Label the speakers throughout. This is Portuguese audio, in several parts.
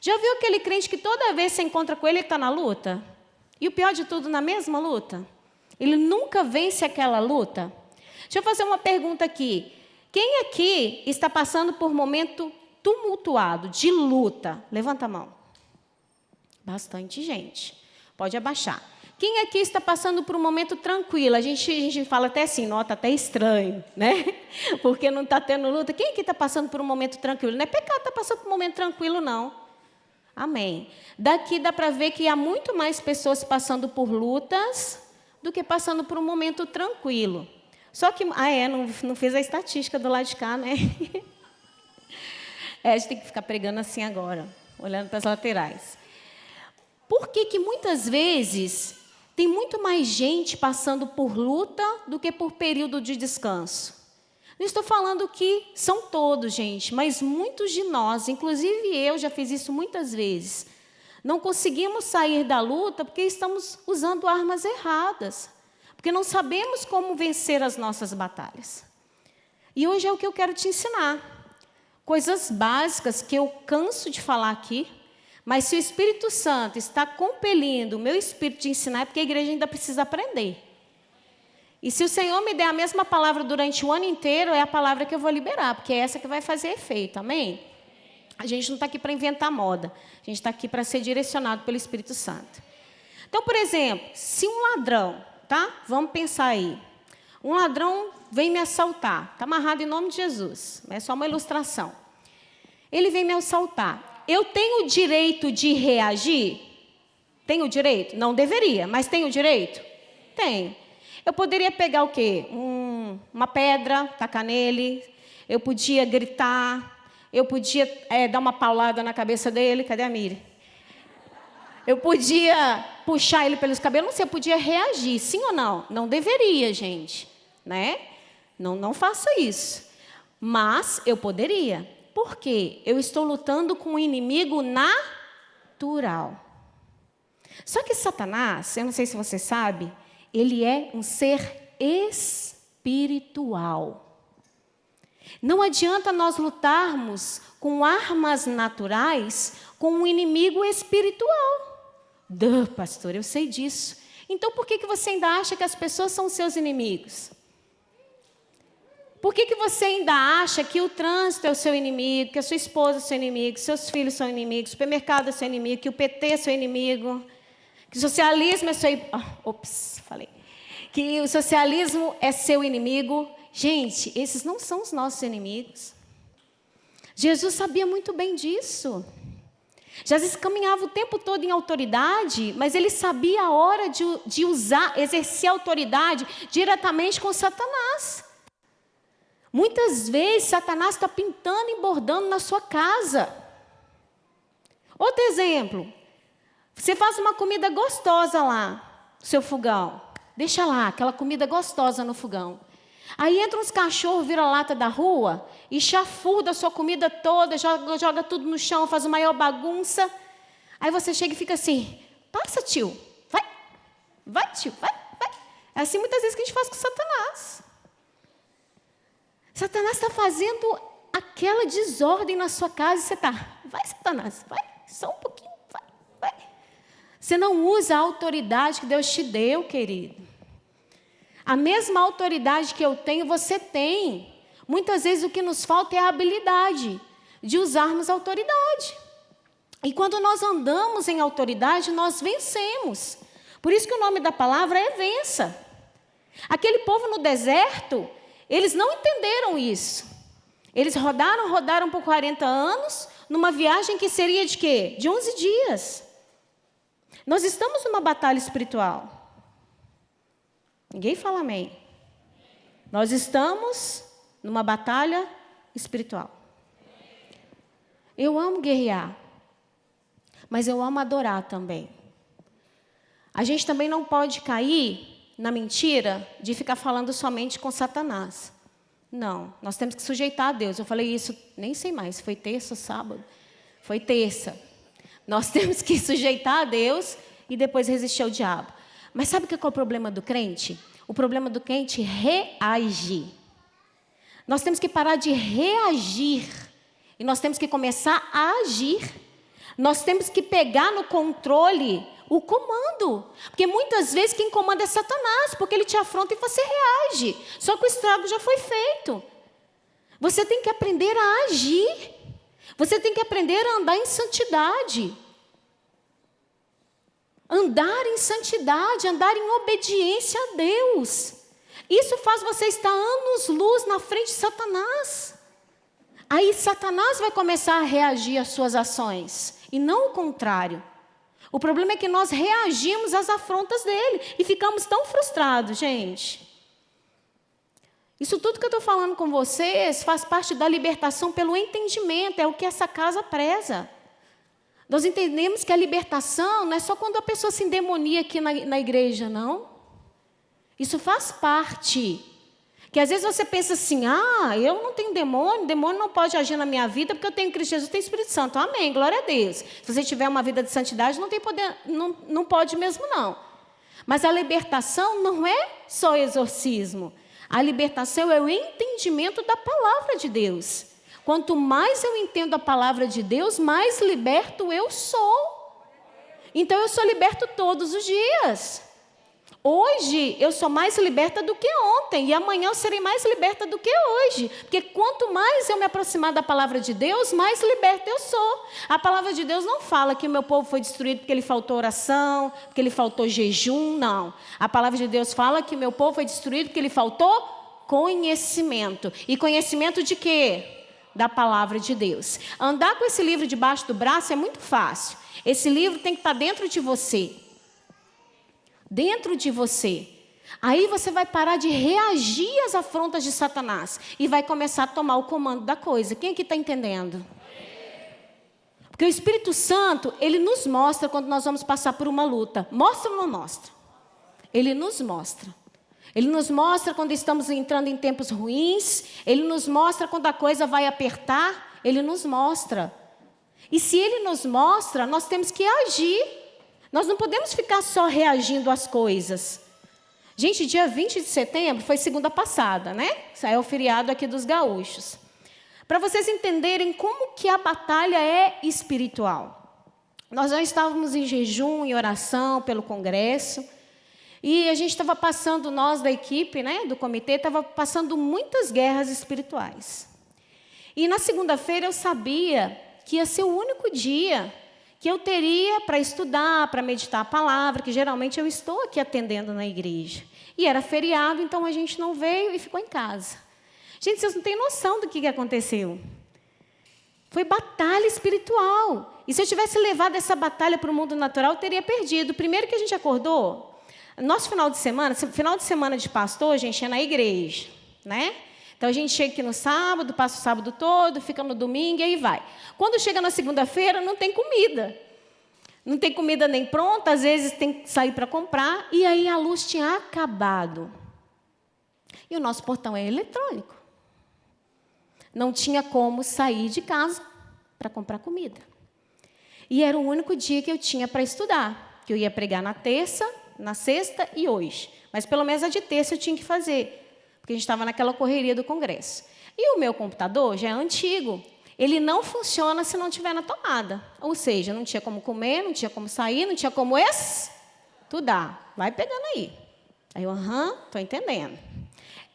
Speaker 1: Já viu aquele crente que toda vez que você encontra com ele, ele está na luta? E o pior de tudo, na mesma luta? Ele nunca vence aquela luta? Deixa eu fazer uma pergunta aqui. Quem aqui está passando por momento tumultuado, de luta? Levanta a mão. Bastante gente. Pode abaixar. Quem aqui está passando por um momento tranquilo? A gente fala até assim, nota até estranho, né? Porque não está tendo luta. Quem aqui está passando por um momento tranquilo? Não é pecado estar passando por um momento tranquilo, não. Amém. Daqui dá para ver que há muito mais pessoas passando por lutas do que passando por um momento tranquilo. Só que, não fez a estatística do lado de cá, né? A gente tem que ficar pregando assim agora, olhando para as laterais. Por que muitas vezes tem muito mais gente passando por luta do que por período de descanso? Não estou falando que são todos, gente, mas muitos de nós, inclusive eu já fiz isso muitas vezes, não conseguimos sair da luta porque estamos usando armas erradas, porque não sabemos como vencer as nossas batalhas. E hoje é o que eu quero te ensinar. Coisas básicas que eu canso de falar aqui, mas se o Espírito Santo está compelindo o meu espírito de ensinar, é porque a igreja ainda precisa aprender. E se o Senhor me der a mesma palavra durante o ano inteiro, é a palavra que eu vou liberar, porque é essa que vai fazer efeito, amém? A gente não está aqui para inventar moda, a gente está aqui para ser direcionado pelo Espírito Santo. Então, por exemplo, se um ladrão, tá? Vamos pensar aí. Um ladrão vem me assaltar, está amarrado em nome de Jesus, é só uma ilustração. Ele vem me assaltar. Eu tenho o direito de reagir? Tenho o direito? Não deveria, mas tenho o direito? Tenho. Eu poderia pegar o quê? Uma pedra, tacar nele. Eu podia gritar. Eu podia dar uma paulada na cabeça dele. Cadê a Miri? Eu podia puxar ele pelos cabelos. Não sei, eu podia reagir. Sim ou não? Não deveria, gente. Né? Não faça isso. Mas eu poderia. Por quê? Eu estou lutando com um inimigo natural. Só que Satanás, eu não sei se você sabe, ele é um ser espiritual. Não adianta nós lutarmos com armas naturais com um inimigo espiritual. Pastor, eu sei disso. Então por que você ainda acha que as pessoas são seus inimigos? Por que você ainda acha que o trânsito é o seu inimigo, que a sua esposa é seu inimigo, que seus filhos são inimigos, que o supermercado é seu inimigo, que o PT é seu inimigo, que o socialismo é seu... Que o socialismo é seu inimigo? Gente, esses não são os nossos inimigos. Jesus sabia muito bem disso. Jesus caminhava o tempo todo em autoridade, mas ele sabia a hora de exercer autoridade diretamente com Satanás. Muitas vezes, Satanás está pintando e bordando na sua casa. Outro exemplo. Você faz uma comida gostosa lá, no seu fogão. Deixa lá, aquela comida gostosa no fogão. Aí entra uns cachorros, vira a lata da rua e chafurda a sua comida toda, joga tudo no chão, faz uma maior bagunça. Aí você chega e fica assim, passa, tio, vai, tio, vai. É assim muitas vezes que a gente faz com Satanás. Satanás está fazendo aquela desordem na sua casa e você está, vai, Satanás, vai, só um pouquinho, vai. Você não usa a autoridade que Deus te deu, querido. A mesma autoridade que eu tenho, você tem. Muitas vezes o que nos falta é a habilidade de usarmos a autoridade. E quando nós andamos em autoridade, nós vencemos. Por isso que o nome da palavra é vença. Aquele povo no deserto, eles não entenderam isso. Eles rodaram por 40 anos, numa viagem que seria de quê? De 11 dias. Nós estamos numa batalha espiritual. Ninguém fala amém. Nós estamos numa batalha espiritual. Eu amo guerrear, mas eu amo adorar também. A gente também não pode cair na mentira de ficar falando somente com Satanás. Não, nós temos que sujeitar a Deus. Eu falei isso, nem sei mais, foi terça ou sábado? Foi terça. Nós temos que sujeitar a Deus e depois resistir ao diabo. Mas sabe o que é o problema do crente? O problema do crente é reagir. Nós temos que parar de reagir. E nós temos que começar a agir. Nós temos que pegar no controle o comando. Porque muitas vezes quem comanda é Satanás, porque ele te afronta e você reage. Só que o estrago já foi feito. Você tem que aprender a agir. Você tem que aprender a andar em santidade. Andar em santidade, andar em obediência a Deus. Isso faz você estar anos-luz na frente de Satanás. Aí Satanás vai começar a reagir às suas ações, e não o contrário. O problema é que nós reagimos às afrontas dele, e ficamos tão frustrados, gente. Isso tudo que eu estou falando com vocês faz parte da libertação pelo entendimento, é o que essa casa preza. Nós entendemos que a libertação não é só quando a pessoa se endemonia aqui na igreja, não. Isso faz parte. Que às vezes você pensa assim, eu não tenho demônio, demônio não pode agir na minha vida porque eu tenho Cristo Jesus, eu tenho Espírito Santo. Amém, glória a Deus. Se você tiver uma vida de santidade, não tem poder, não pode mesmo não. Mas a libertação não é só exorcismo. A libertação é o entendimento da palavra de Deus. Quanto mais eu entendo a palavra de Deus, mais liberto eu sou. Então eu sou liberto todos os dias. Hoje eu sou mais liberta do que ontem, e amanhã eu serei mais liberta do que hoje. Porque quanto mais eu me aproximar da palavra de Deus, mais liberta eu sou. A palavra de Deus não fala que o meu povo foi destruído porque ele faltou oração, porque ele faltou jejum, não. A palavra de Deus fala que o meu povo foi destruído porque ele faltou conhecimento. E conhecimento de quê? Da palavra de Deus. Andar com esse livro debaixo do braço é muito fácil. Esse livro tem que estar dentro de você. Dentro de você. Aí você vai parar de reagir às afrontas de Satanás e vai começar a tomar o comando da coisa. Quem aqui está entendendo? Porque o Espírito Santo, ele nos mostra quando nós vamos passar por uma luta. Mostra ou não mostra? Ele nos mostra. Ele nos mostra quando estamos entrando em tempos ruins. Ele nos mostra quando a coisa vai apertar. Ele nos mostra. E se ele nos mostra, nós temos que agir. Nós não podemos ficar só reagindo às coisas. Gente, dia 20 de setembro foi segunda passada, né? Saiu o feriado aqui dos gaúchos. Para vocês entenderem como que a batalha é espiritual. Nós já estávamos em jejum e oração pelo congresso. E a gente estava passando, nós da equipe, né, do comitê, estava passando muitas guerras espirituais. E na segunda-feira eu sabia que ia ser o único dia que eu teria para estudar, para meditar a palavra, que geralmente eu estou aqui atendendo na igreja. E era feriado, então a gente não veio e ficou em casa. Gente, vocês não têm noção do que aconteceu. Foi batalha espiritual. E se eu tivesse levado essa batalha para o mundo natural, eu teria perdido. Primeiro que a gente acordou, nosso final de semana de pastor, a gente é na igreja, né? Então, a gente chega aqui no sábado, passa o sábado todo, fica no domingo e aí vai. Quando chega na segunda-feira, não tem comida. Não tem comida nem pronta, às vezes tem que sair para comprar. E aí a luz tinha acabado. E o nosso portão é eletrônico. Não tinha como sair de casa para comprar comida. E era o único dia que eu tinha para estudar. Que eu ia pregar na terça, na sexta e hoje. Mas pelo menos a de terça eu tinha que fazer. Porque a gente estava naquela correria do congresso. E o meu computador já é antigo. Ele não funciona se não estiver na tomada. Ou seja, não tinha como comer, não tinha como sair, não tinha como estudar. Vai pegando aí. Aí eu, estou entendendo.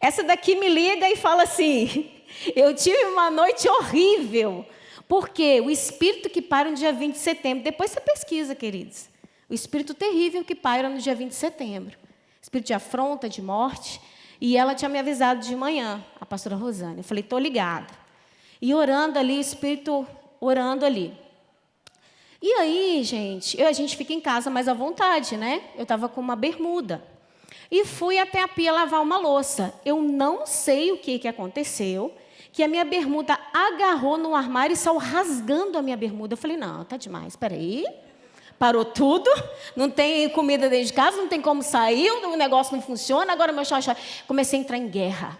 Speaker 1: Essa daqui me liga e fala assim, eu tive uma noite horrível. Porque o espírito que paira no dia 20 de setembro, depois você pesquisa, queridos. O espírito terrível que paira no dia 20 de setembro. Espírito de afronta, de morte. E ela tinha me avisado de manhã, a pastora Rosane. Eu falei, estou ligada. E orando ali, o Espírito orando ali. E aí, gente, a gente fica em casa mais à vontade, né? Eu estava com uma bermuda. E fui até a pia lavar uma louça. Eu não sei o que aconteceu, que a minha bermuda agarrou no armário e saiu rasgando a minha bermuda. Eu falei, não, tá demais, espera aí. Parou tudo, não tem comida dentro de casa, não tem como sair, o negócio não funciona, agora meu xaxá. Comecei a entrar em guerra.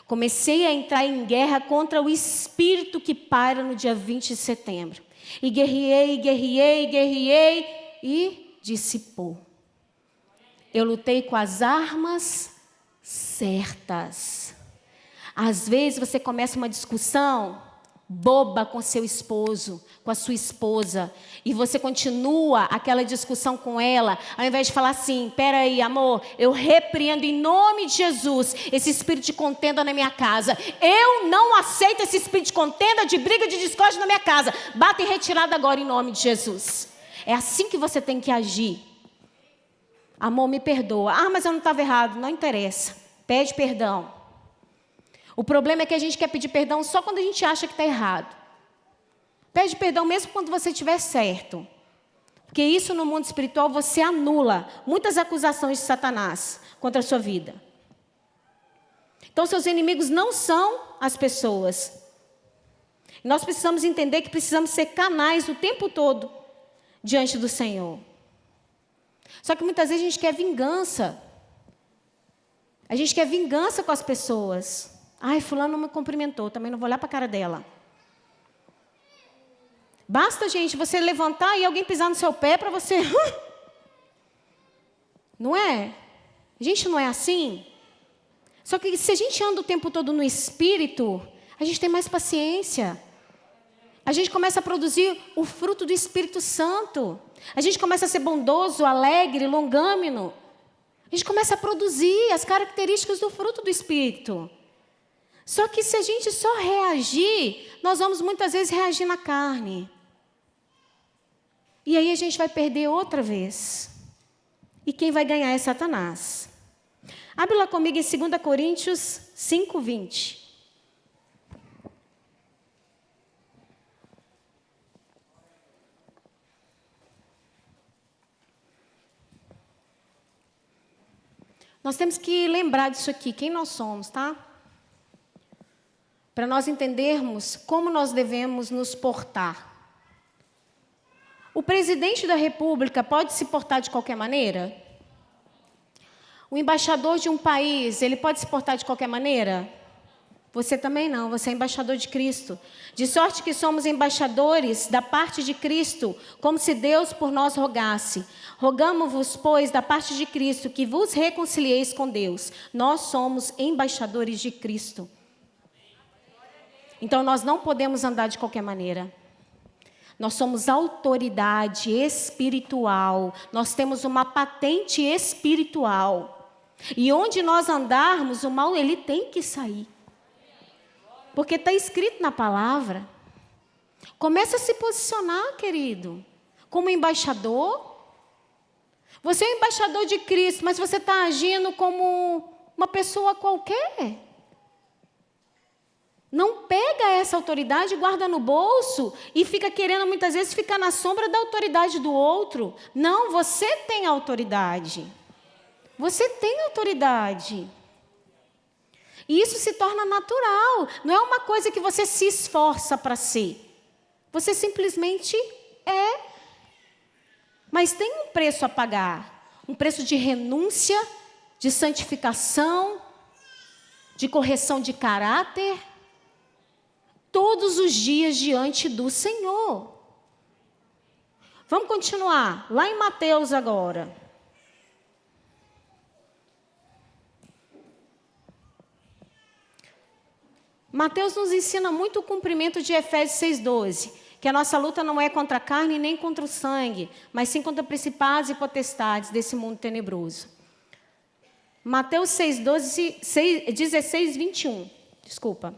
Speaker 1: Comecei a entrar em guerra contra o espírito que paira no dia 20 de setembro. E guerriei e dissipou. Eu lutei com as armas certas. Às vezes você começa uma discussão boba com seu esposo, com a sua esposa, e você continua aquela discussão com ela, ao invés de falar assim, peraí, amor, eu repreendo em nome de Jesus esse espírito de contenda na minha casa. Eu não aceito esse espírito de contenda, de briga, de discórdia na minha casa. Bata em retirada agora em nome de Jesus. É assim que você tem que agir. Amor, me perdoa. Ah, mas eu não estava errado. Não interessa. Pede perdão. O problema é que a gente quer pedir perdão só quando a gente acha que está errado. Pede perdão mesmo quando você estiver certo. Porque isso no mundo espiritual você anula muitas acusações de Satanás contra a sua vida. Então seus inimigos não são as pessoas. Nós precisamos entender que precisamos ser canais o tempo todo diante do Senhor. Só que muitas vezes a gente quer vingança. A gente quer vingança com as pessoas. Ai, fulano não me cumprimentou, também não vou olhar para a cara dela. Basta, gente, você levantar e alguém pisar no seu pé para você... Não é? A gente não é assim? Só que se a gente anda o tempo todo no Espírito, a gente tem mais paciência. A gente começa a produzir o fruto do Espírito Santo. A gente começa a ser bondoso, alegre, longâmino. A gente começa a produzir as características do fruto do Espírito. Só que se a gente só reagir, nós vamos muitas vezes reagir na carne. E aí a gente vai perder outra vez. E quem vai ganhar é Satanás. Abre lá comigo em 2 Coríntios 5, 20. Nós temos que lembrar disso aqui, quem nós somos, tá? Para nós entendermos como nós devemos nos portar. O presidente da República pode se portar de qualquer maneira? O embaixador de um país, ele pode se portar de qualquer maneira? Você também não, você é embaixador de Cristo. De sorte que somos embaixadores da parte de Cristo, como se Deus por nós rogasse. Rogamo-vos, pois, da parte de Cristo, que vos reconcilieis com Deus. Nós somos embaixadores de Cristo. Então, nós não podemos andar de qualquer maneira. Nós somos autoridade espiritual. Nós temos uma patente espiritual. E onde nós andarmos, o mal, ele tem que sair. Porque está escrito na palavra. Começa a se posicionar, querido. Como embaixador. Você é embaixador de Cristo, mas você está agindo como uma pessoa qualquer. Não pega essa autoridade, guarda no bolso e fica querendo muitas vezes ficar na sombra da autoridade do outro. Não, você tem autoridade. Você tem autoridade. E isso se torna natural. Não é uma coisa que você se esforça para ser. Você simplesmente é. Mas tem um preço a pagar. Um preço de renúncia, de santificação, de correção de caráter. Todos os dias diante do Senhor. Vamos continuar. Lá em Mateus agora. Mateus nos ensina muito o cumprimento de Efésios 6,12, que a nossa luta não é contra a carne nem contra o sangue, mas sim contra principados e potestades desse mundo tenebroso. Mateus 16, 21. Desculpa.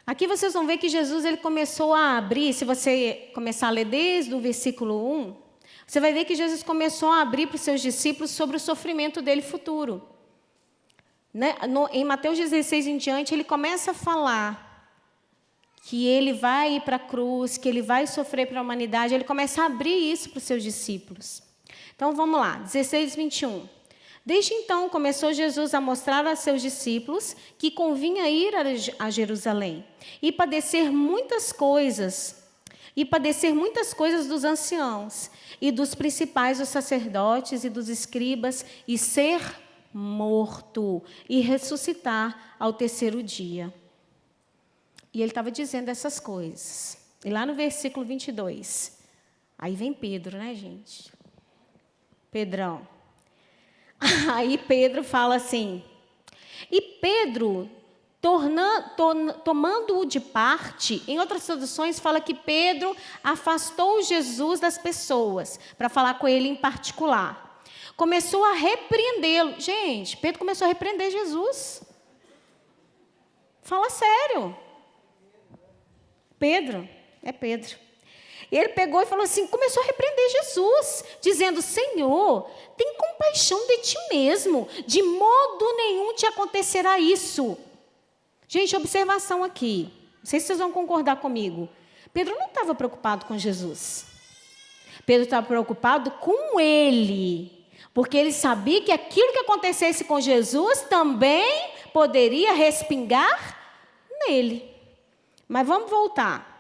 Speaker 1: Aqui vocês vão ver que Jesus ele começou a abrir, se você começar a ler desde o versículo 1, você vai ver que Jesus começou a abrir para os seus discípulos sobre o sofrimento dele futuro. Né? Em Mateus 16 em diante, ele começa a falar que ele vai ir para a cruz, que ele vai sofrer para a humanidade. Ele começa a abrir isso para os seus discípulos. Então, vamos lá, 16, 21. Desde então, começou Jesus a mostrar a seus discípulos que convinha ir a Jerusalém e padecer muitas coisas dos anciãos e dos principais dos sacerdotes e dos escribas, e ser morto e ressuscitar ao terceiro dia. E ele estava dizendo essas coisas. E lá no versículo 22, aí vem Pedro, né, gente? Pedrão. Aí Pedro fala assim, e Pedro, tomando-o de parte, em outras traduções fala que Pedro afastou Jesus das pessoas, para falar com ele em particular. Começou a repreendê-lo. Gente, Pedro começou a repreender Jesus. Fala sério. Pedro, é Pedro. Ele pegou e falou assim, começou a repreender Jesus, dizendo, Senhor, tem compaixão de ti mesmo, de modo nenhum te acontecerá isso. Gente, observação aqui, não sei se vocês vão concordar comigo. Pedro não estava preocupado com Jesus. Pedro estava preocupado com ele, porque ele sabia que aquilo que acontecesse com Jesus também poderia respingar nele. Mas vamos voltar.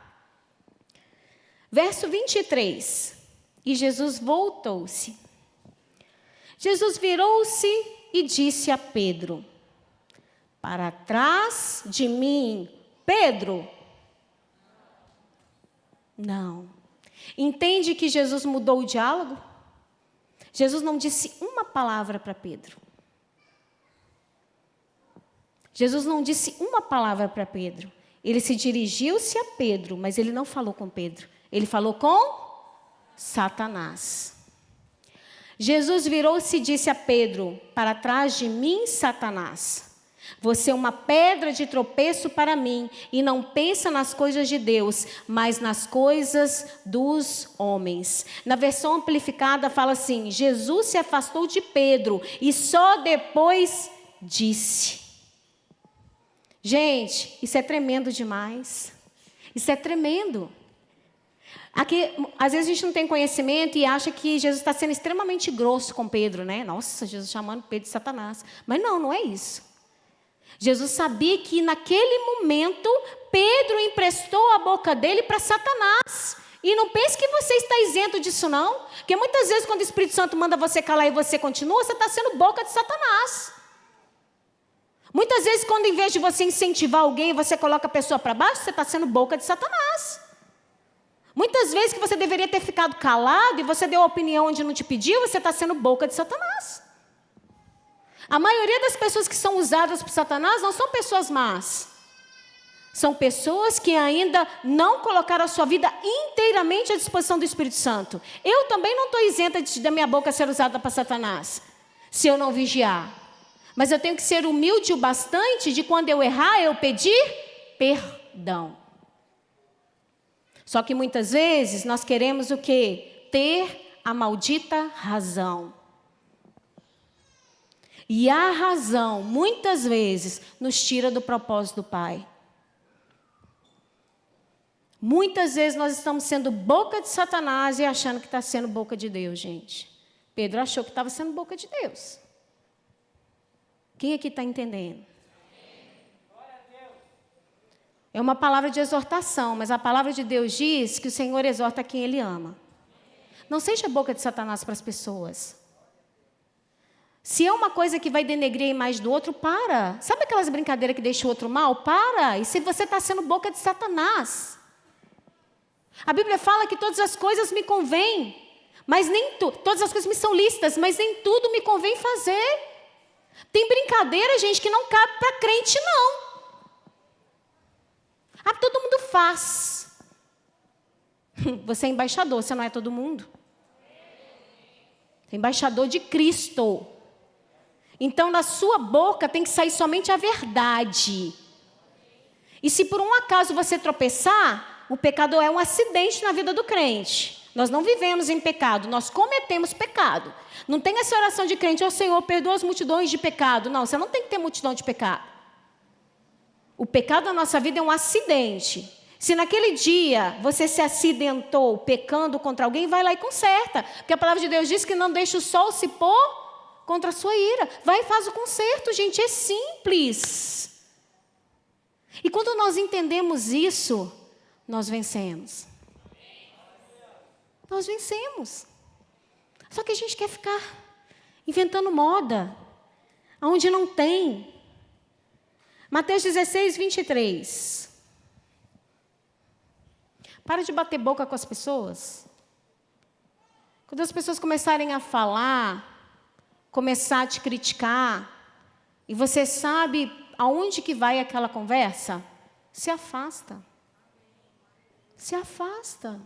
Speaker 1: Verso 23. E Jesus voltou-se. Jesus virou-se e disse a Pedro, para trás de mim, Pedro. Não. Entende que Jesus mudou o diálogo? Jesus não disse uma palavra para Pedro. Jesus não disse uma palavra para Pedro. Ele se dirigiu-se a Pedro, mas ele não falou com Pedro. Ele falou com Satanás. Jesus virou-se e disse a Pedro, para trás de mim, Satanás. Você é uma pedra de tropeço para mim, e não pensa nas coisas de Deus, mas nas coisas dos homens. Na versão amplificada fala assim, Jesus se afastou de Pedro, e só depois disse. Gente, isso é tremendo demais. Isso é tremendo. Aqui, às vezes a gente não tem conhecimento e acha que Jesus está sendo extremamente grosso com Pedro, né? Nossa, Jesus chamando Pedro de Satanás. Mas não é isso. Jesus sabia que naquele momento, Pedro emprestou a boca dele para Satanás. E não pense que você está isento disso, não. Porque muitas vezes quando o Espírito Santo manda você calar e você continua, você está sendo boca de Satanás. Muitas vezes quando em vez de você incentivar alguém, você coloca a pessoa para baixo, você está sendo boca de Satanás. Muitas vezes que você deveria ter ficado calado e você deu a opinião onde não te pediu, você está sendo boca de Satanás. A maioria das pessoas que são usadas por Satanás não são pessoas más. São pessoas que ainda não colocaram a sua vida inteiramente à disposição do Espírito Santo. Eu também não estou isenta da minha boca ser usada para Satanás, se eu não vigiar. Mas eu tenho que ser humilde o bastante de quando eu errar, eu pedir perdão. Só que muitas vezes nós queremos o quê? Ter a maldita razão. E a razão, muitas vezes, nos tira do propósito do Pai. Muitas vezes nós estamos sendo boca de Satanás e achando que está sendo boca de Deus, gente. Pedro achou que estava sendo boca de Deus. Quem aqui está entendendo? É uma palavra de exortação, mas a palavra de Deus diz que o Senhor exorta quem Ele ama. Não seja boca de Satanás para as pessoas. Se é uma coisa que vai denegrir a imagem do outro, para. Sabe aquelas brincadeiras que deixam o outro mal? Para. E se você está sendo boca de Satanás? A Bíblia fala que todas as coisas me convêm, mas nem todas as coisas me são lícitas, mas nem tudo me convém fazer. Tem brincadeira, gente, que não cabe para crente, não. Ah, todo mundo faz. Você é embaixador, você não é todo mundo. Você é embaixador de Cristo. Então, na sua boca tem que sair somente a verdade. E se por um acaso você tropeçar, o pecado é um acidente na vida do crente. Nós não vivemos em pecado, nós cometemos pecado. Não tem essa oração de crente, ó Senhor, perdoa as multidões de pecado. Não, você não tem que ter multidão de pecado. O pecado na nossa vida é um acidente. Se naquele dia você se acidentou pecando contra alguém, vai lá e conserta. Porque a palavra de Deus diz que não deixa o sol se pôr contra a sua ira. Vai e faz o conserto, gente, é simples. E quando nós entendemos isso, nós vencemos. Nós vencemos. Só que a gente quer ficar inventando moda, onde não tem. Mateus 16, 23. Para de bater boca com as pessoas. Quando as pessoas começarem a falar começar a te criticar, e você sabe aonde que vai aquela conversa, se afasta. Se afasta.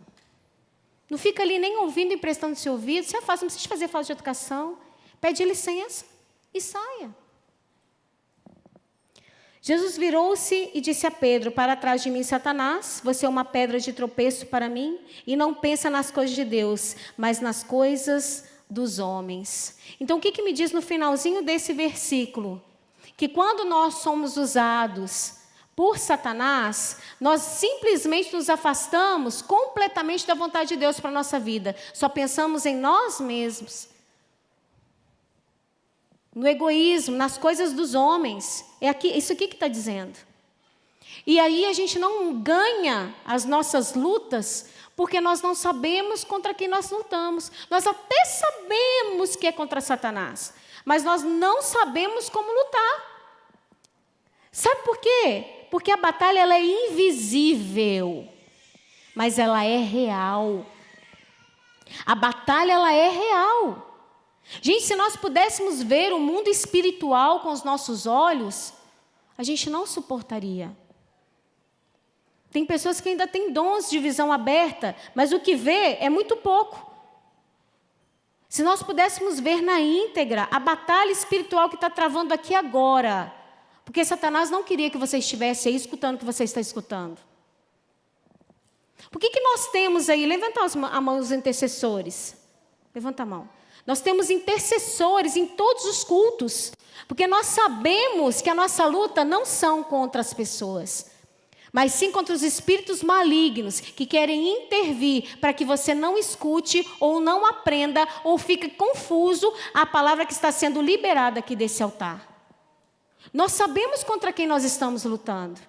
Speaker 1: Não fica ali nem ouvindo e prestando seu ouvido, se afasta, não precisa fazer falta de educação. Pede licença e saia. Jesus virou-se e disse a Pedro: para trás de mim, Satanás, você é uma pedra de tropeço para mim, e não pensa nas coisas de Deus, mas nas coisas dos homens. Então, o que me diz no finalzinho desse versículo? Que quando nós somos usados por Satanás, nós simplesmente nos afastamos completamente da vontade de Deus para a nossa vida. Só pensamos em nós mesmos. No egoísmo, nas coisas dos homens. É isso aqui que está dizendo. E aí a gente não ganha as nossas lutas, porque nós não sabemos contra quem nós lutamos. Nós até sabemos que é contra Satanás, mas nós não sabemos como lutar. Sabe por quê? Porque a batalha ela é invisível, mas ela é real. A batalha ela é real. Gente, se nós pudéssemos ver o mundo espiritual com os nossos olhos, a gente não suportaria. Tem pessoas que ainda têm dons de visão aberta, mas o que vê é muito pouco. Se nós pudéssemos ver na íntegra a batalha espiritual que está travando aqui agora, porque Satanás não queria que você estivesse aí escutando o que você está escutando. Por que nós temos aí, levanta a mão os intercessores, levanta a mão. Nós temos intercessores em todos os cultos, porque nós sabemos que a nossa luta não são contra as pessoas, mas sim contra os espíritos malignos que querem intervir para que você não escute ou não aprenda ou fique confuso a palavra que está sendo liberada aqui desse altar. Nós sabemos contra quem nós estamos lutando.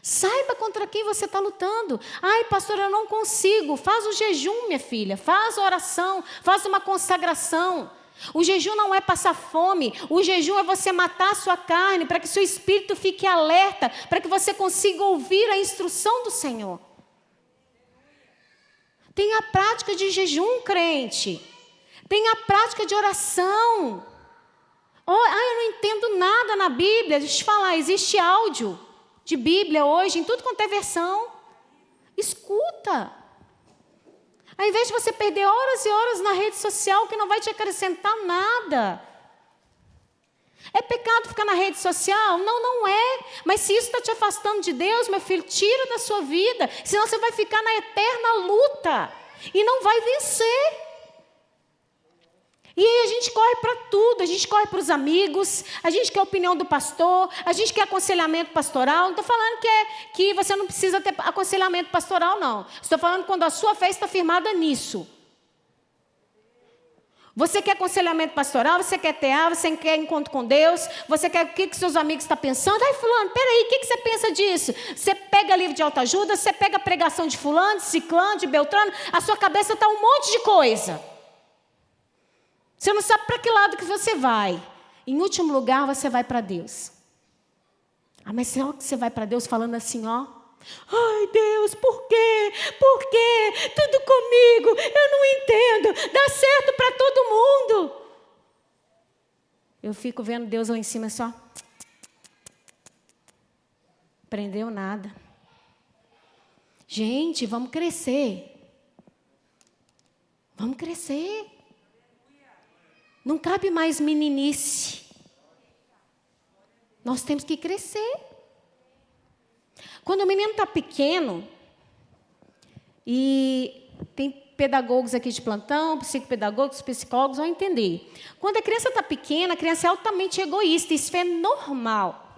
Speaker 1: Saiba contra quem você está lutando. Ai, pastor, eu não consigo. Faz o jejum, minha filha. Faz a oração. Faz uma consagração. O jejum não é passar fome. O jejum é você matar a sua carne para que seu espírito fique alerta, para que você consiga ouvir a instrução do Senhor. Tenha a prática de jejum, crente. Tenha a prática de oração. Eu não entendo nada na Bíblia. Deixa eu te falar, existe áudio de Bíblia hoje, em tudo quanto é versão. Escuta. Ao invés de você perder horas e horas na rede social, que não vai te acrescentar nada. É pecado ficar na rede social? Não, não é. Mas se isso está te afastando de Deus, meu filho, tira da sua vida. Senão você vai ficar na eterna luta e não vai vencer. E aí a gente corre para tudo, a gente corre para os amigos, a gente quer a opinião do pastor, a gente quer aconselhamento pastoral. Não estou falando que você não precisa ter aconselhamento pastoral, não. Estou falando quando a sua fé está firmada nisso. Você quer aconselhamento pastoral, você quer TA, você quer encontro com Deus, você quer o que seus amigos estão pensando. Ai, fulano, peraí, o que você pensa disso? Você pega livro de autoajuda, você pega a pregação de fulano, de ciclano, de beltrano, a sua cabeça está um monte de coisa. Você não sabe para que lado que você vai. Em último lugar, você vai para Deus. Mas será que você vai para Deus falando assim, ó? Ai, Deus, por quê? Por quê? Tudo comigo, eu não entendo. Dá certo para todo mundo. Eu fico vendo Deus lá em cima só. Aprendeu nada. Gente, vamos crescer. Vamos crescer. Não cabe mais meninice. Nós temos que crescer. Quando o menino está pequeno, e tem pedagogos aqui de plantão, psicopedagogos, psicólogos vão entender. Quando a criança está pequena, a criança é altamente egoísta, isso é normal.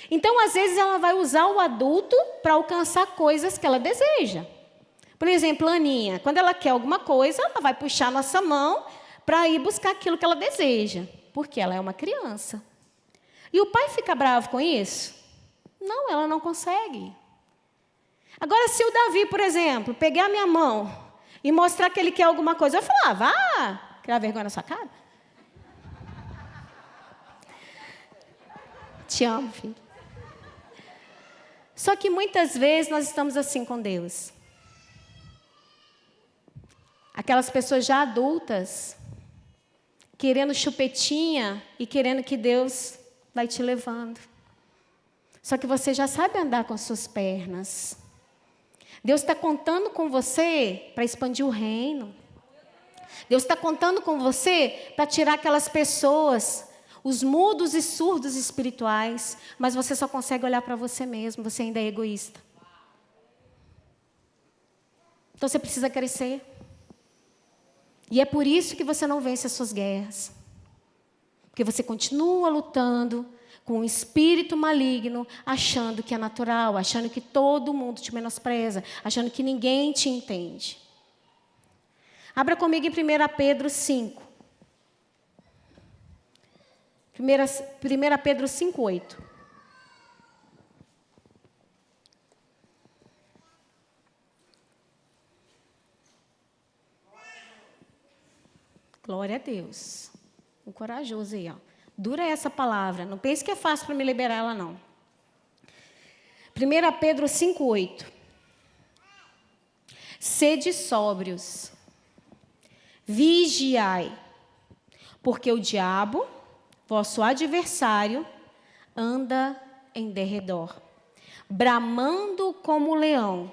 Speaker 1: Então, às vezes, ela vai usar o adulto para alcançar coisas que ela deseja. Por exemplo, a Aninha, quando ela quer alguma coisa, ela vai puxar a nossa mão para ir buscar aquilo que ela deseja, porque ela é uma criança. E o pai fica bravo com isso? Não, ela não consegue. Agora, se o Davi, por exemplo, pegar a minha mão e mostrar que ele quer alguma coisa, eu falar, vá, criar vergonha na sua cara. Te amo, filho. Só que muitas vezes nós estamos assim com Deus. Aquelas pessoas já adultas, querendo chupetinha e querendo que Deus vai te levando. Só que você já sabe andar com as suas pernas. Deus está contando com você para expandir o reino. Deus está contando com você para tirar aquelas pessoas, os mudos e surdos espirituais, mas você só consegue olhar para você mesmo, você ainda é egoísta. Então você precisa crescer. E é por isso que você não vence as suas guerras. Porque você continua lutando com um espírito maligno, achando que é natural, achando que todo mundo te menospreza, achando que ninguém te entende. Abra comigo em 1 Pedro 5. 1 Pedro 5:8. Glória a Deus. O corajoso aí, ó. Dura essa palavra. Não pense que é fácil para me liberar ela, não. 1 Pedro 5:8. Sede sóbrios, vigiai, porque o diabo, vosso adversário, anda em derredor, bramando como leão,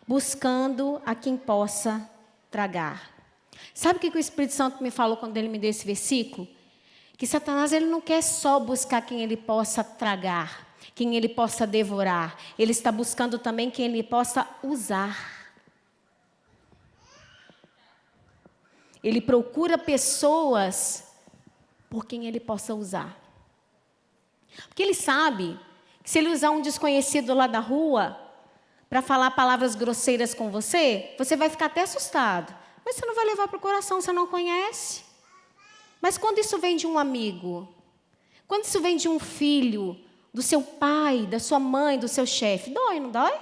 Speaker 1: buscando a quem possa tragar. Sabe o que o Espírito Santo me falou quando ele me deu esse versículo? Que Satanás ele não quer só buscar quem ele possa tragar, quem ele possa devorar. Ele está buscando também quem ele possa usar. Ele procura pessoas por quem ele possa usar. Porque ele sabe que se ele usar um desconhecido lá da rua para falar palavras grosseiras com você, você vai ficar até assustado. Mas você não vai levar para o coração, você não conhece. Mas quando isso vem de um amigo, quando isso vem de um filho, do seu pai, da sua mãe, do seu chefe, dói, não dói?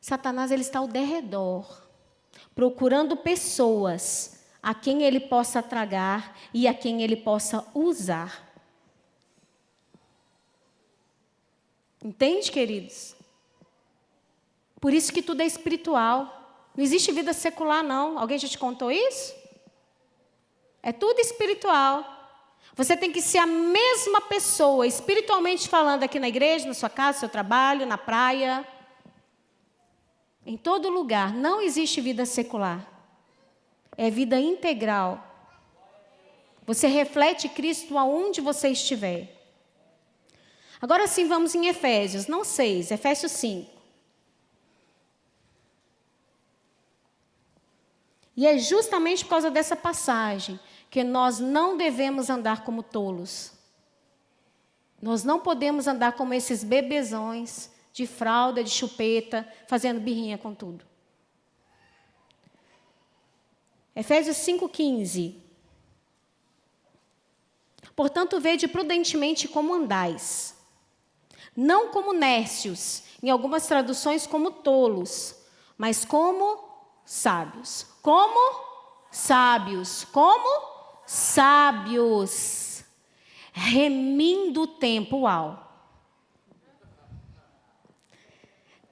Speaker 1: Satanás ele está ao derredor, procurando pessoas a quem ele possa tragar e a quem ele possa usar. Entende, queridos? Por isso que tudo é espiritual. Não existe vida secular, não. Alguém já te contou isso? É tudo espiritual. Você tem que ser a mesma pessoa, espiritualmente falando, aqui na igreja, na sua casa, no seu trabalho, na praia. Em todo lugar. Não existe vida secular. É vida integral. Você reflete Cristo aonde você estiver. Agora sim, vamos em Efésios, não 6, Efésios 5. E é justamente por causa dessa passagem que nós não devemos andar como tolos. Nós não podemos andar como esses bebezões de fralda, de chupeta, fazendo birrinha com tudo. Efésios 5,15. Portanto, vede prudentemente como andais, não como nércios, em algumas traduções como tolos, mas como sábios. Como sábios. Como sábios. Remindo o tempo. Uau.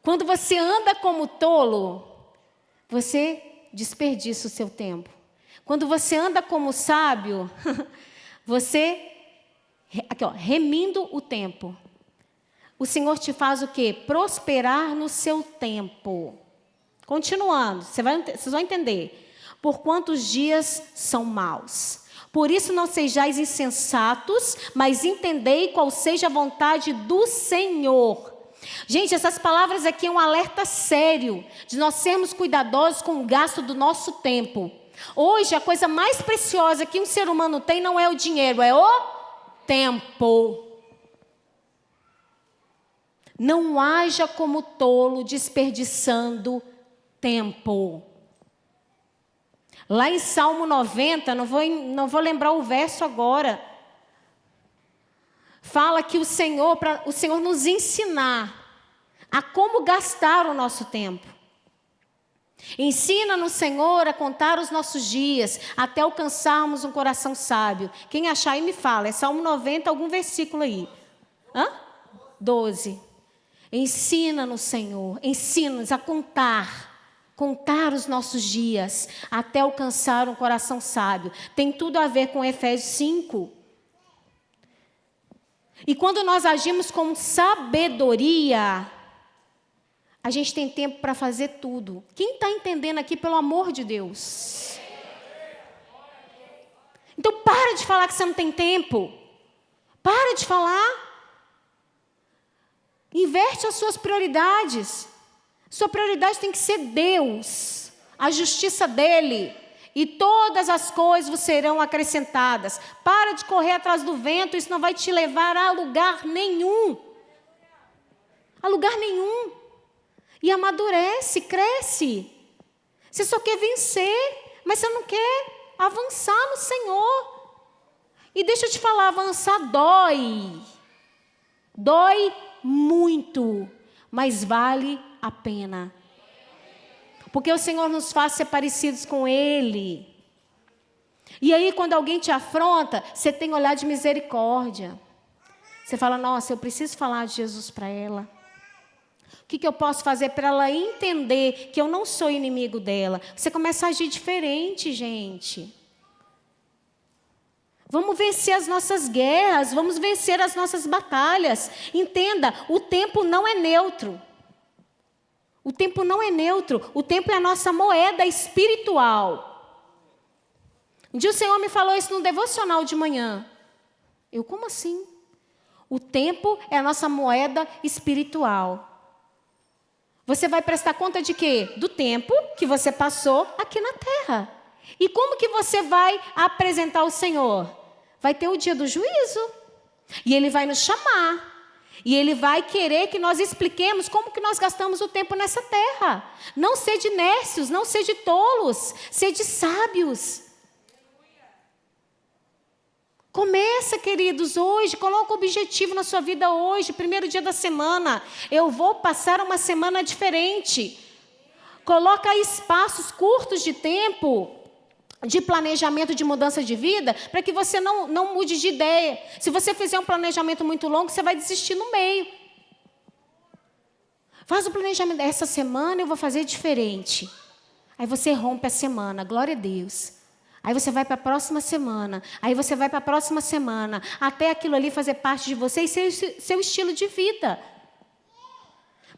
Speaker 1: Quando você anda como tolo, você desperdiça o seu tempo. Quando você anda como sábio, você, aqui ó, remindo o tempo. O Senhor te faz o quê? Prosperar no seu tempo. Continuando, vocês vão entender. Por quantos dias são maus. Por isso não sejais insensatos, mas entendei qual seja a vontade do Senhor. Gente, essas palavras aqui é um alerta sério de nós sermos cuidadosos com o gasto do nosso tempo. Hoje, a coisa mais preciosa que um ser humano tem não é o dinheiro, é o tempo. Não haja como tolo desperdiçando tempo. Lá em Salmo 90, não vou lembrar o verso agora, fala que o Senhor, para o Senhor nos ensinar a como gastar o nosso tempo. Ensina-nos, Senhor, a contar os nossos dias, até alcançarmos um coração sábio. Quem achar aí me fala, é Salmo 90, algum versículo aí. 12. Ensina-nos, Senhor, ensina-nos a contar contar os nossos dias até alcançar um coração sábio. Tem tudo a ver com Efésios 5. E quando nós agimos com sabedoria, a gente tem tempo para fazer tudo. Quem está entendendo aqui, pelo amor de Deus? Então, para de falar que você não tem tempo. Para de falar. Inverte as suas prioridades. Sua prioridade tem que ser Deus, a justiça dEle. E todas as coisas vos serão acrescentadas. Para de correr atrás do vento, isso não vai te levar a lugar nenhum. A lugar nenhum. E amadurece, cresce. Você só quer vencer, mas você não quer avançar no Senhor. E deixa eu te falar, avançar dói. Dói muito, mas vale a pena. Porque o Senhor nos faz ser parecidos com Ele. E aí, quando alguém te afronta, você tem olhar de misericórdia. Você fala, nossa, eu preciso falar de Jesus para ela. O que eu posso fazer para ela entender que eu não sou inimigo dela? Você começa a agir diferente, gente. Vamos vencer as nossas guerras, vamos vencer as nossas batalhas. Entenda, o tempo não é neutro. O tempo não é neutro, o tempo é a nossa moeda espiritual. Um dia o Senhor me falou isso no devocional de manhã. Eu, como assim? O tempo é a nossa moeda espiritual. Você vai prestar conta de quê? Do tempo que você passou aqui na terra. E como que você vai apresentar o Senhor? Vai ter o dia do juízo. E Ele vai nos chamar. E Ele vai querer que nós expliquemos como que nós gastamos o tempo nessa terra. Não sede nércios, não sede tolos, sede sábios. Começa, queridos, hoje, coloca o objetivo na sua vida hoje, primeiro dia da semana. Eu vou passar uma semana diferente. Coloca espaços curtos de tempo, de planejamento de mudança de vida, para que você não mude de ideia. Se você fizer um planejamento muito longo, você vai desistir no meio. Faz o planejamento, essa semana eu vou fazer diferente. Aí você rompe a semana, glória a Deus. Aí você vai para a próxima semana, aí você vai para a próxima semana, até aquilo ali fazer parte de você e ser seu estilo de vida.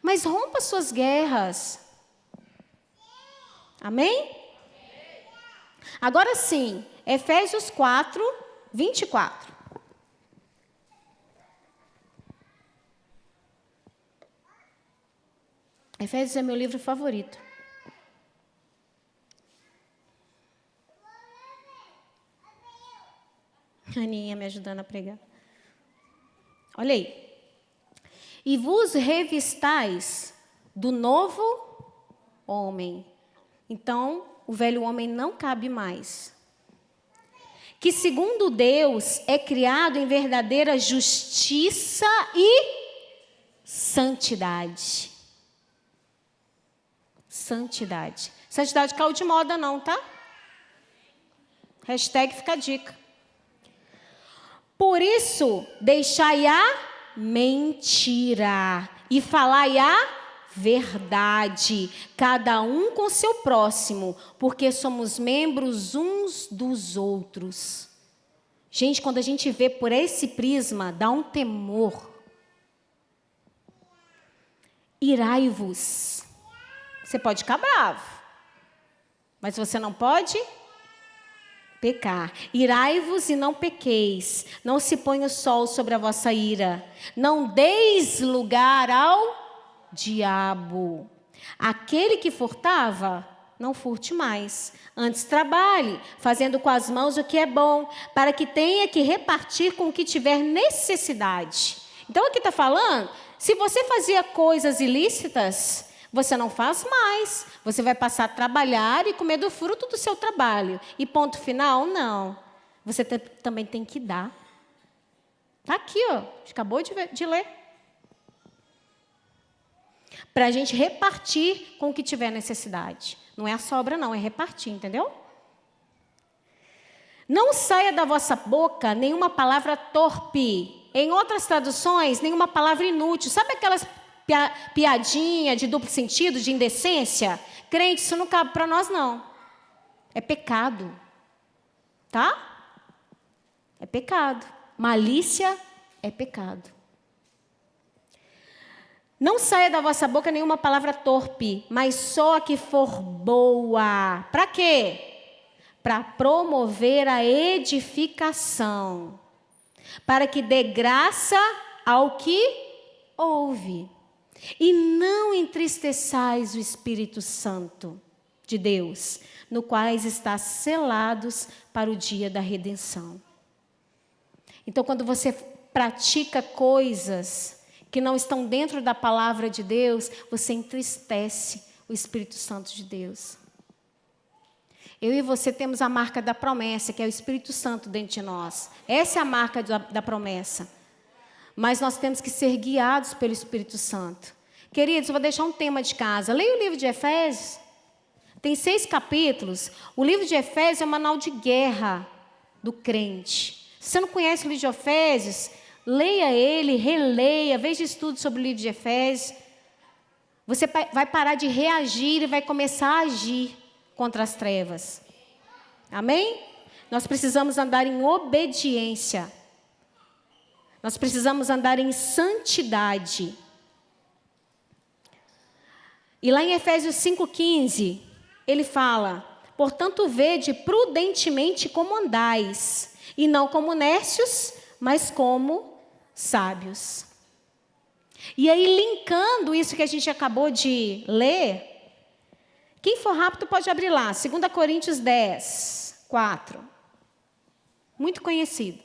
Speaker 1: Mas rompa suas guerras. Amém? Agora sim, Efésios 4, 24. Efésios é meu livro favorito. Aninha me ajudando a pregar. Olha aí. E vos revistais do novo homem. Então, o velho homem não cabe mais. Que segundo Deus é criado em verdadeira justiça e santidade. Santidade. Santidade caiu de moda não, tá? Hashtag fica a dica. Por isso, deixai a mentira e falai a verdade, cada um com seu próximo, porque somos membros uns dos outros. Gente, quando a gente vê por esse prisma, dá um temor. Irai-vos. Você pode ficar bravo, mas você não pode pecar. Irai-vos e não pequeis. Não se ponha o sol sobre a vossa ira. Não deis lugar ao diabo. Aquele que furtava, não furte mais. Antes trabalhe, fazendo com as mãos o que é bom, para que tenha que repartir com o que tiver necessidade. Então aqui está falando, se você fazia coisas ilícitas, você não faz mais. Você vai passar a trabalhar e comer do fruto do seu trabalho. E ponto final? Não. Você também tem que dar. Está aqui, ó. A gente acabou de ler. Para a gente repartir com o que tiver necessidade. Não é a sobra, não. É repartir, entendeu? Não saia da vossa boca nenhuma palavra torpe. Em outras traduções, nenhuma palavra inútil. Sabe aquelas piadinha de duplo sentido, de indecência. Crente, isso não cabe para nós, não. É pecado. Tá? É pecado. Malícia é pecado. Não saia da vossa boca nenhuma palavra torpe, mas só a que for boa. Para quê? Para promover a edificação, para que dê graça ao que ouve. E não entristeçais o Espírito Santo de Deus, no qual está selados para o dia da redenção. Então, quando você pratica coisas que não estão dentro da palavra de Deus, você entristece o Espírito Santo de Deus. Eu e você temos a marca da promessa, que é o Espírito Santo dentro de nós. Essa é a marca da promessa. Mas nós temos que ser guiados pelo Espírito Santo. Queridos, eu vou deixar um tema de casa. Leia o livro de Efésios. Tem 6 capítulos. O livro de Efésios é um manual de guerra do crente. Se você não conhece o livro de Efésios, leia ele, releia, veja estudos sobre o livro de Efésios. Você vai parar de reagir e vai começar a agir contra as trevas. Amém? Nós precisamos andar em obediência. Nós precisamos andar em santidade. E lá em Efésios 5,15, ele fala: portanto, vede prudentemente como andais, e não como nércios, mas como sábios. E aí, linkando isso que a gente acabou de ler, quem for rápido pode abrir lá, 2 Coríntios 10, 4. Muito conhecido.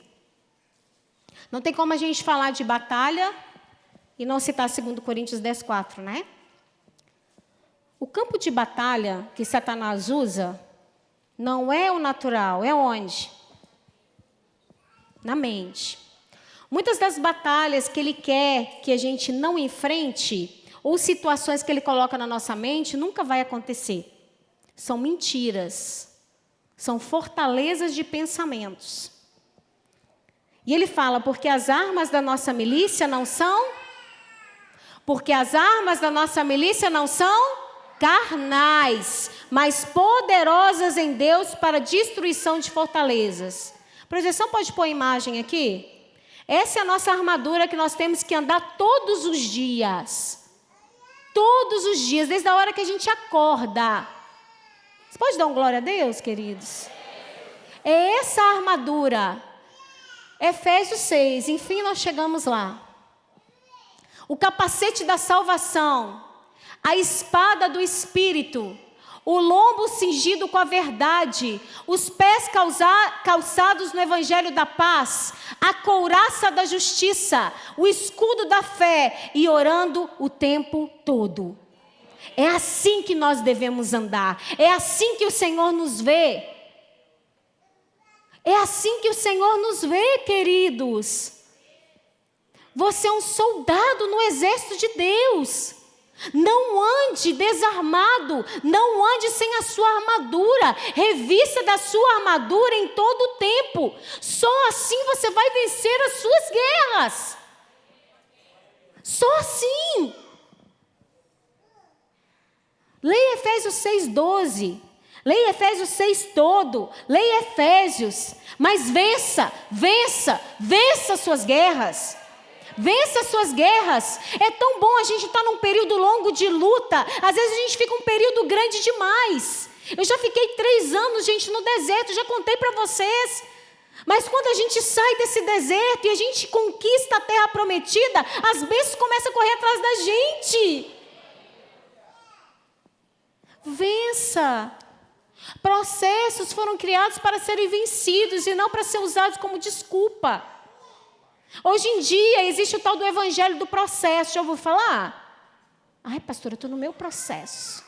Speaker 1: Não tem como a gente falar de batalha e não citar 2 Coríntios 10, 4, né? O campo de batalha que Satanás usa não é o natural, é onde? Na mente. Muitas das batalhas que ele quer que a gente não enfrente, ou situações que ele coloca na nossa mente, nunca vai acontecer. São mentiras. São fortalezas de pensamentos. E ele fala, porque as armas da nossa milícia não são... Porque as armas da nossa milícia não são carnais, mas poderosas em Deus para destruição de fortalezas. Projeção pode pôr a imagem aqui? Essa é a nossa armadura que nós temos que andar todos os dias. Todos os dias, desde a hora que a gente acorda. Você pode dar um glória a Deus, queridos? É essa a armadura. Efésios 6, enfim nós chegamos lá. O capacete da salvação, a espada do Espírito, o lombo cingido com a verdade, os pés calçados no Evangelho da paz, a couraça da justiça, o escudo da fé e orando o tempo todo. É assim que nós devemos andar, é assim que o Senhor nos vê. É assim que o Senhor nos vê, queridos. Você é um soldado no exército de Deus. Não ande desarmado, não ande sem a sua armadura. Revista da sua armadura em todo o tempo. Só assim você vai vencer as suas guerras. Só assim. Leia Efésios 6:12. Leia Efésios 6 todo. Leia Efésios. Mas vença as suas guerras. Vença as suas guerras. É tão bom a gente estar num período longo de luta. Às vezes a gente fica um período grande demais. Eu já fiquei 3 anos, gente, no deserto. Já contei para vocês. Mas quando a gente sai desse deserto e a gente conquista a terra prometida, as bênçãos começam a correr atrás da gente. Vença. Processos foram criados para serem vencidos e não para ser usados como desculpa. Hoje em dia existe o tal do evangelho do processo. Já ouviu falar? Ai, pastora, eu estou no meu processo.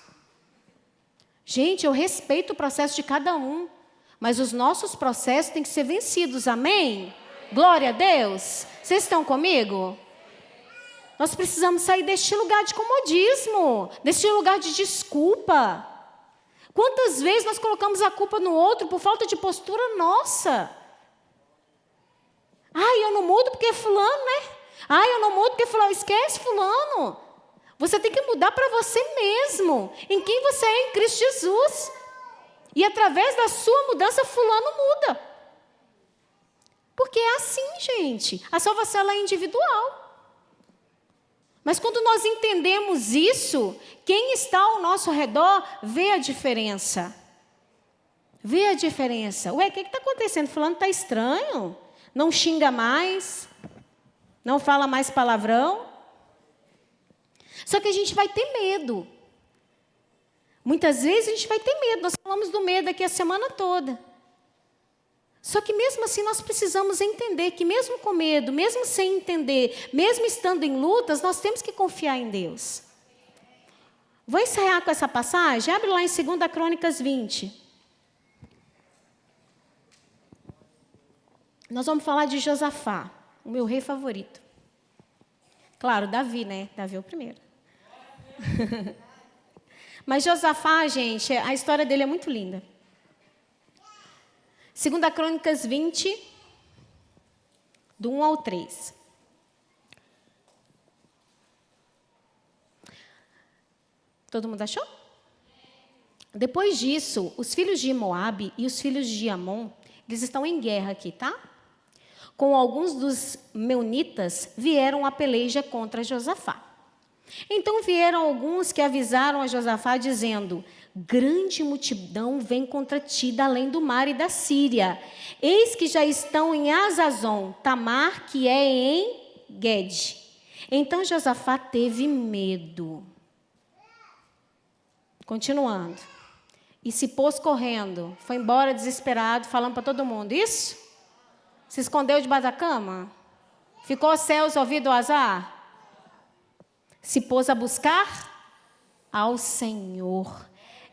Speaker 1: Gente, eu respeito o processo de cada um, mas os nossos processos têm que ser vencidos, amém? Glória a Deus. Vocês estão comigo? Nós precisamos sair deste lugar de comodismo, deste lugar de desculpa. Quantas vezes nós colocamos a culpa no outro por falta de postura nossa? Ai, eu não mudo porque é fulano, né? Ai, eu não mudo porque fulano. Esquece fulano. Você tem que mudar para você mesmo, em quem você é em Cristo Jesus. E através da sua mudança, fulano muda. Porque é assim, gente. A salvação ela é individual. Mas quando nós entendemos isso, quem está ao nosso redor vê a diferença. Vê a diferença. Ué, o que está acontecendo? Fulano está estranho? Não xinga mais? Não fala mais palavrão? Só que a gente vai ter medo. Muitas vezes a gente vai ter medo. Nós falamos do medo aqui a semana toda. Só que mesmo assim nós precisamos entender que mesmo com medo, mesmo sem entender, mesmo estando em lutas, nós temos que confiar em Deus. Vou encerrar com essa passagem. Abre lá em 2 Crônicas 20. Nós vamos falar de Josafá, o meu rei favorito. Claro, Davi, né? Davi é o primeiro. Mas Josafá, gente, a história dele é muito linda. 2 Crônicas 20, do 1 ao 3. Todo mundo achou? Depois disso, os filhos de Moabe e os filhos de Amon, eles estão em guerra aqui, tá? Com alguns dos meunitas, vieram a peleja contra Josafá. Então vieram alguns que avisaram a Josafá, dizendo: grande multidão vem contra ti da além do mar e da Síria. Eis que já estão em Azazon, Tamar, que é em Guede. Então Josafá teve medo. Continuando. E se pôs correndo, foi embora desesperado, falando para todo mundo. Isso? Se escondeu debaixo da cama? Ficou aos céus ouvido o azar? Se pôs a buscar ao Senhor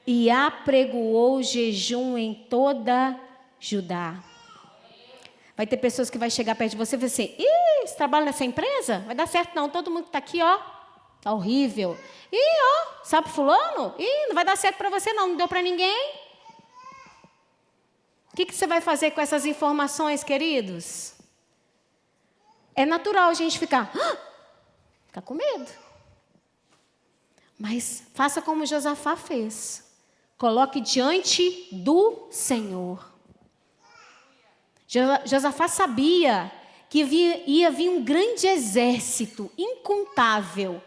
Speaker 1: e apregoou jejum em toda Judá. Vai ter pessoas que vai chegar perto de você e vai dizer assim: você trabalha nessa empresa? Vai dar certo não, todo mundo que está aqui, ó, tá horrível. Sabe fulano? Não vai dar certo para você não deu para ninguém. O que você vai fazer com essas informações, queridos? É natural a gente ficar com medo. Mas faça como Josafá fez. Coloque diante do Senhor. Josafá sabia que ia vir um grande exército incontável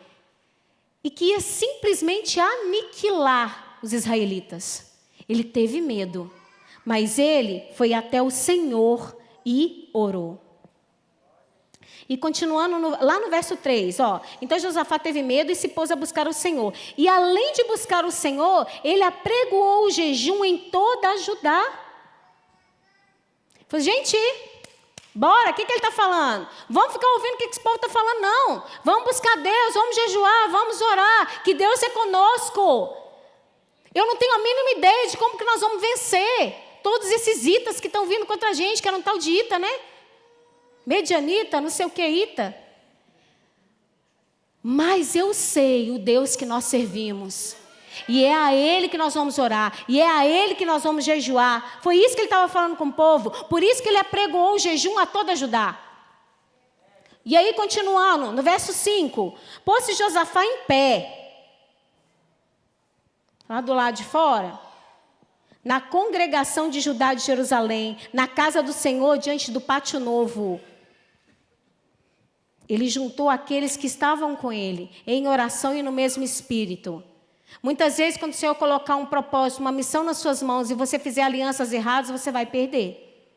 Speaker 1: e que ia simplesmente aniquilar os israelitas. Ele teve medo, mas ele foi até o Senhor e orou. E continuando lá no verso 3, ó. Então Josafá teve medo e se pôs a buscar o Senhor. E além de buscar o Senhor, ele apregoou o jejum em toda Judá. Falei, gente, bora, o que ele está falando? Vamos ficar ouvindo o que esse povo está falando, não. Vamos buscar Deus, vamos jejuar, vamos orar, que Deus é conosco. Eu não tenho a mínima ideia de como que nós vamos vencer todos esses itas que estão vindo contra a gente, que era um tal de ita, né? Medianita, não sei o que ita. Mas eu sei o Deus que nós servimos. E é a Ele que nós vamos orar. E é a Ele que nós vamos jejuar. Foi isso que ele estava falando com o povo. Por isso que ele apregoou o jejum a toda Judá. E aí, continuando, no verso 5. Pôs-se Josafá em pé. Lá do lado de fora. Na congregação de Judá de Jerusalém. Na casa do Senhor, diante do pátio novo. Ele juntou aqueles que estavam com ele, em oração e no mesmo espírito. Muitas vezes, quando o Senhor colocar um propósito, uma missão nas suas mãos, e você fizer alianças erradas, você vai perder.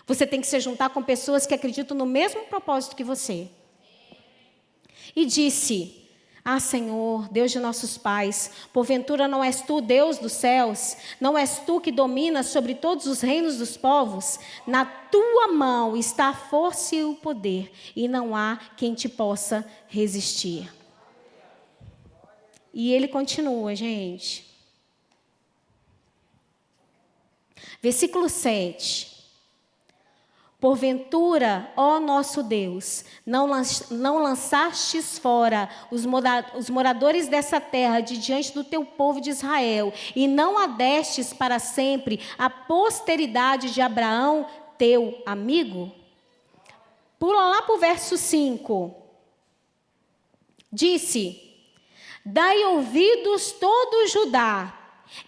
Speaker 1: Você tem que se juntar com pessoas que acreditam no mesmo propósito que você. E disse: Senhor, Deus de nossos pais, porventura não és tu, Deus dos céus? Não és tu que dominas sobre todos os reinos dos povos? Na tua mão está a força e o poder, e não há quem te possa resistir. E ele continua, gente. Versículo 7. Porventura, ó nosso Deus, não lançastes fora os moradores dessa terra de diante do teu povo de Israel, e não a destes para sempre a posteridade de Abraão, teu amigo? Pula lá para o verso 5. Disse: Dai ouvidos todo Judá,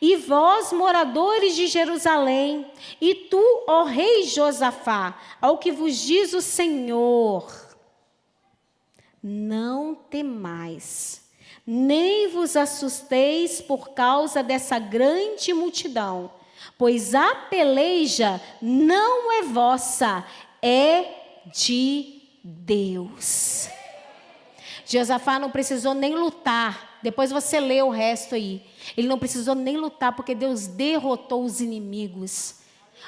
Speaker 1: e vós, moradores de Jerusalém, e tu, ó rei Josafá, ao que vos diz o Senhor: não temais, nem vos assusteis por causa dessa grande multidão, pois a peleja não é vossa, é de Deus. Josafá não precisou nem lutar. Depois você lê o resto aí. Ele não precisou nem lutar, porque Deus derrotou os inimigos.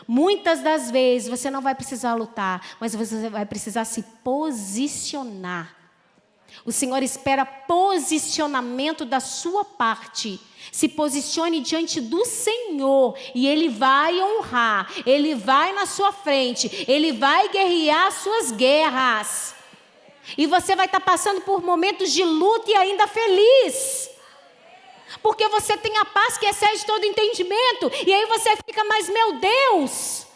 Speaker 1: Muitas das vezes você não vai precisar lutar, mas você vai precisar se posicionar. O Senhor espera posicionamento da sua parte. Se posicione diante do Senhor e Ele vai honrar. Ele vai na sua frente. Ele vai guerrear as suas guerras. E você vai estar passando por momentos de luta e ainda feliz. Porque você tem a paz que excede todo entendimento. E aí você fica, mas meu Deus,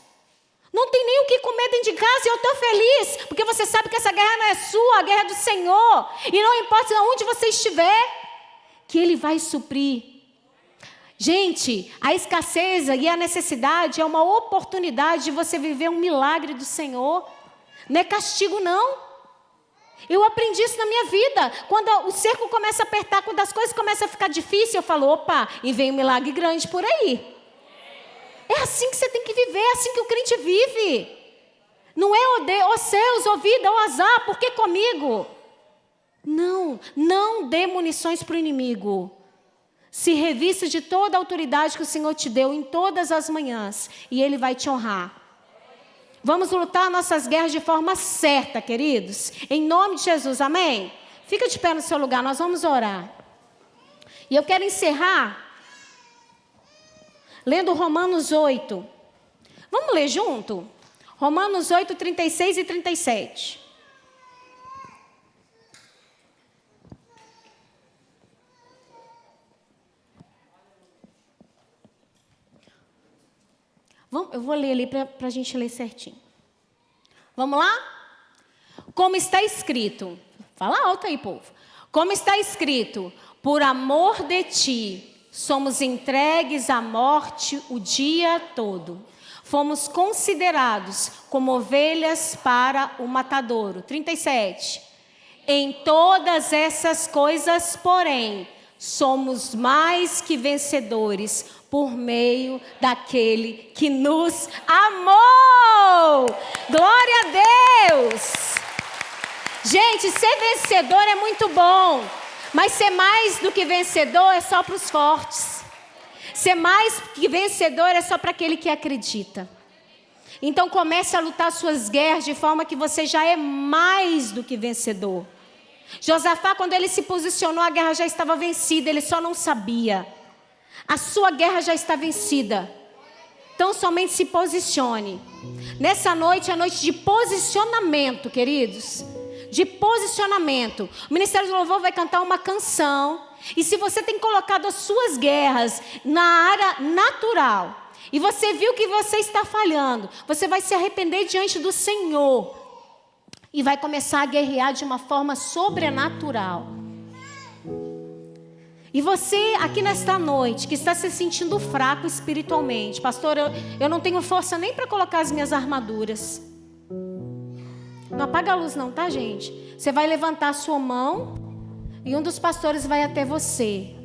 Speaker 1: não tem nem o que comer dentro de casa e eu estou feliz. Porque você sabe que essa guerra não é sua, a guerra é do Senhor. E não importa onde você estiver, que Ele vai suprir. Gente, a escassez e a necessidade é uma oportunidade de você viver um milagre do Senhor. Não é castigo, não. Eu aprendi isso na minha vida. Quando o cerco começa a apertar, quando as coisas começam a ficar difíceis, eu falo, opa, e vem um milagre grande por aí. É assim que você tem que viver, é assim que o crente vive. Não é ó céus, ó vida, ó azar, por que comigo? Não dê munições para o inimigo. Se revista de toda a autoridade que o Senhor te deu em todas as manhãs, e Ele vai te honrar. Vamos lutar nossas guerras de forma certa, queridos. Em nome de Jesus, amém? Fica de pé no seu lugar, nós vamos orar. E eu quero encerrar lendo Romanos 8. Vamos ler junto? Romanos 8, 36 e 37. Eu vou ler ali para a gente ler certinho. Vamos lá? Como está escrito. Fala alto aí, povo. Como está escrito: por amor de ti, somos entregues à morte o dia todo. Fomos considerados como ovelhas para o matadouro. 37. Em todas essas coisas, porém, somos mais que vencedores por meio daquele que nos amou. Glória a Deus. Gente, ser vencedor é muito bom, mas ser mais do que vencedor é só para os fortes. Ser mais que vencedor é só para aquele que acredita. Então comece a lutar suas guerras de forma que você já é mais do que vencedor. Josafá, quando ele se posicionou, a guerra já estava vencida, ele só não sabia. A sua guerra já está vencida. Então somente se posicione. Nessa noite é noite de posicionamento, queridos. De posicionamento. O Ministério do Louvor vai cantar uma canção. E se você tem colocado as suas guerras na área natural, e você viu que você está falhando, você vai se arrepender diante do Senhor. E vai começar a guerrear de uma forma sobrenatural. E você aqui nesta noite, que está se sentindo fraco espiritualmente: pastor, eu não tenho força nem para colocar as minhas armaduras. Não apaga a luz não, tá, gente? Você vai levantar a sua mão e um dos pastores vai até você.